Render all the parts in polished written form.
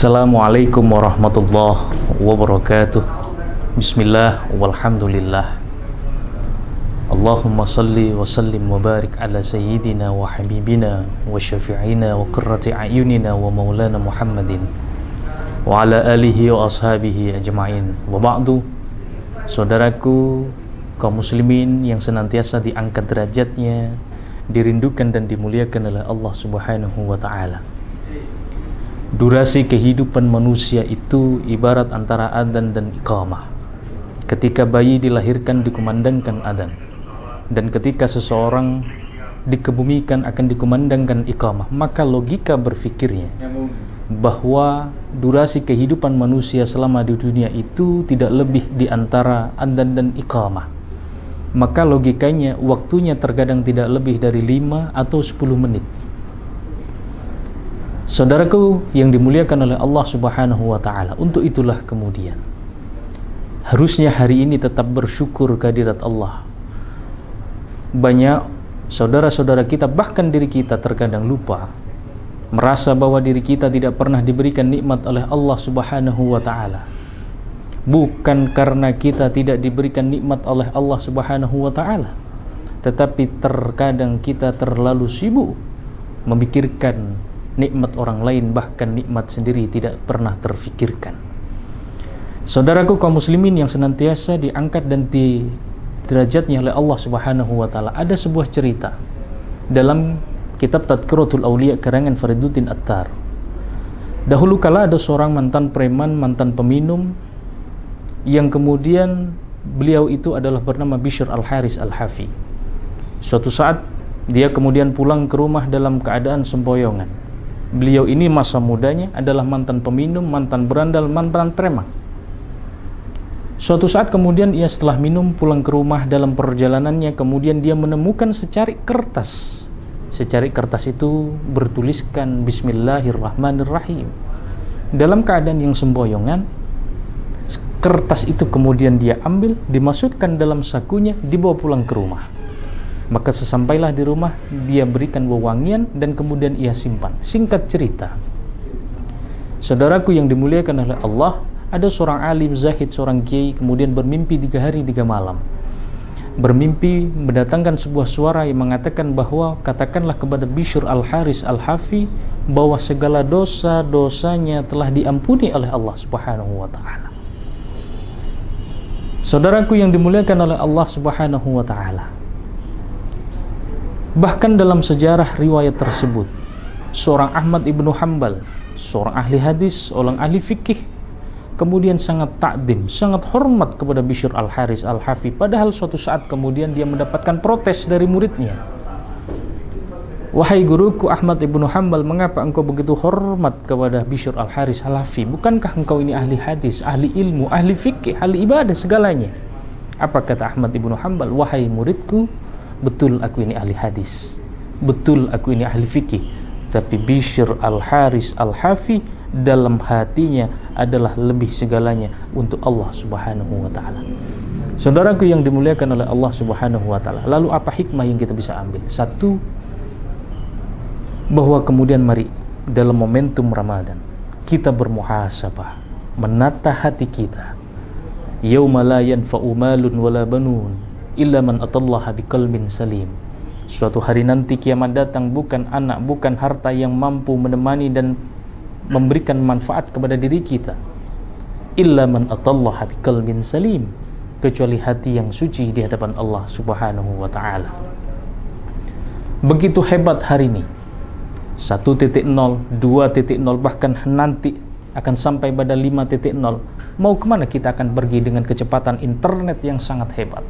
Assalamualaikum warahmatullahi wabarakatuh. Bismillah walhamdulillah. Allahumma salli wa sallim wa barik ala sayyidina wa habibina wa syafi'ina wa qurrati a'yunina wa maulana Muhammadin wa ala alihi wa ashabihi ajma'in. Wa ba'du. Saudaraku kaum muslimin yang senantiasa diangkat derajatnya, dirindukan dan dimuliakan oleh Allah Subhanahu wa taala. Durasi kehidupan manusia itu ibarat antara adzan dan iqamah. Ketika bayi dilahirkan dikumandangkan adzan, dan ketika seseorang dikebumikan akan dikumandangkan iqamah. Maka logika berfikirnya bahwa durasi kehidupan manusia selama di dunia itu tidak lebih di antara adzan dan iqamah. Maka logikanya waktunya terkadang tidak lebih dari 5 atau 10 menit. Saudaraku yang dimuliakan oleh Allah Subhanahu wa taala, untuk itulah kemudian harusnya hari ini tetap bersyukur kehadirat Allah. Banyak saudara-saudara kita, bahkan diri kita terkadang lupa, merasa bahwa diri kita tidak pernah diberikan nikmat oleh Allah Subhanahu wa taala. Bukan karena kita tidak diberikan nikmat oleh Allah Subhanahu wa taala, tetapi terkadang kita terlalu sibuk memikirkan nikmat orang lain, bahkan nikmat sendiri tidak pernah terfikirkan. Saudaraku kaum muslimin yang senantiasa diangkat dan di derajatnya oleh Allah Subhanahu wa taala, ada sebuah cerita dalam kitab Tadhkiratul Auliya karangan Fariduddin Attar. Dahulu kala ada seorang mantan preman, mantan peminum, yang kemudian beliau itu adalah bernama Bishr Al-Haris Al-Hafi. Suatu saat dia kemudian pulang ke rumah dalam keadaan sempoyongan. Beliau ini masa mudanya adalah mantan peminum, mantan berandal, mantan preman. Suatu saat kemudian ia setelah minum pulang ke rumah, dalam perjalanannya kemudian dia menemukan secarik kertas. Secarik kertas itu bertuliskan Bismillahirrahmanirrahim. Dalam keadaan yang sempoyongan, kertas itu kemudian dia ambil, dimasukkan dalam sakunya, dibawa pulang ke rumah. Maka sesampailah di rumah, dia berikan wewangian dan kemudian ia simpan. Singkat cerita, saudaraku yang dimuliakan oleh Allah, ada seorang alim zahid, seorang kiai kemudian bermimpi 3 hari 3 malam. Bermimpi mendatangkan sebuah suara yang mengatakan bahwa katakanlah kepada Bishr Al-Haris Al-Hafi bahwa segala dosa-dosanya telah diampuni oleh Allah Subhanahu wa taala. Saudaraku yang dimuliakan oleh Allah Subhanahu wa taala, bahkan dalam sejarah riwayat tersebut, seorang Ahmad ibnu Hanbal, seorang ahli hadis, seorang ahli fikih, kemudian sangat takdim, sangat hormat kepada Bishr Al-Haris Al-Hafi. Padahal suatu saat kemudian dia mendapatkan protes dari muridnya. Wahai guruku Ahmad ibnu Hanbal, mengapa engkau begitu hormat kepada Bishr Al-Haris Al-Hafi? Bukankah engkau ini ahli hadis, ahli ilmu, ahli fikih, ahli ibadah, segalanya? Apa kata Ahmad ibnu Hanbal? Wahai muridku, betul aku ini ahli hadis, betul aku ini ahli fikih, tapi Bishr Al-Haris Al-Hafi dalam hatinya adalah lebih segalanya untuk Allah Subhanahu wa taala. Saudaraku yang dimuliakan oleh Allah Subhanahu wa taala, lalu apa hikmah yang kita bisa ambil? Satu, bahwa kemudian mari dalam momentum Ramadan kita bermuhasabah, menata hati kita. Yauma la yanfa'u malun wala banun illa man atallaha biqalbin salim. Suatu hari nanti kiamat datang, bukan anak, bukan harta yang mampu menemani dan memberikan manfaat kepada diri kita, illa man atallaha biqalbin salim, kecuali hati yang suci di hadapan Allah Subhanahu wa taala. Begitu hebat hari ini, 1.0, 2.0, bahkan nanti akan sampai pada 5.0. Mau kemana kita akan pergi dengan kecepatan internet yang sangat hebat?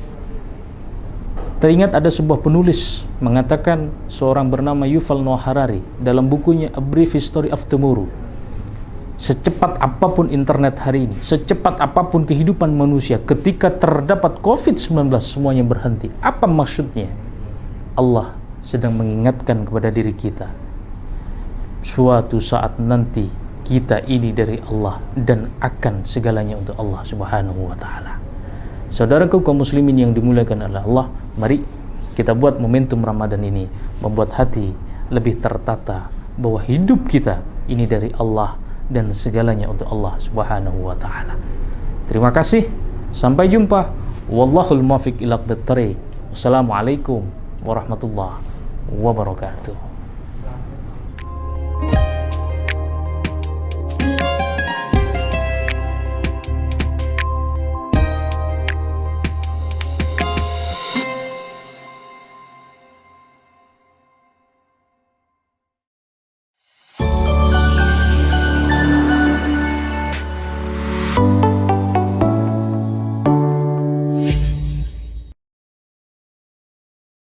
Teringat ada sebuah penulis mengatakan, seorang bernama Yuval Noah Harari dalam bukunya A Brief History of Tomorrow, secepat apapun internet hari ini, secepat apapun kehidupan manusia, ketika terdapat COVID-19 semuanya berhenti. Apa maksudnya? Allah sedang mengingatkan kepada diri kita, suatu saat nanti kita ini dari Allah dan akan segalanya untuk Allah Subhanahu wa taala. Saudaraku kaum muslimin yang dimuliakan oleh Allah, mari kita buat momentum Ramadan ini membuat hati lebih tertata, bahwa hidup kita ini dari Allah dan segalanya untuk Allah Subhanahu wa taala. Terima kasih. Sampai jumpa. Wallahul muwaffiq ila aqwamit thoriq. Wassalamualaikum warahmatullahi wabarakatuh.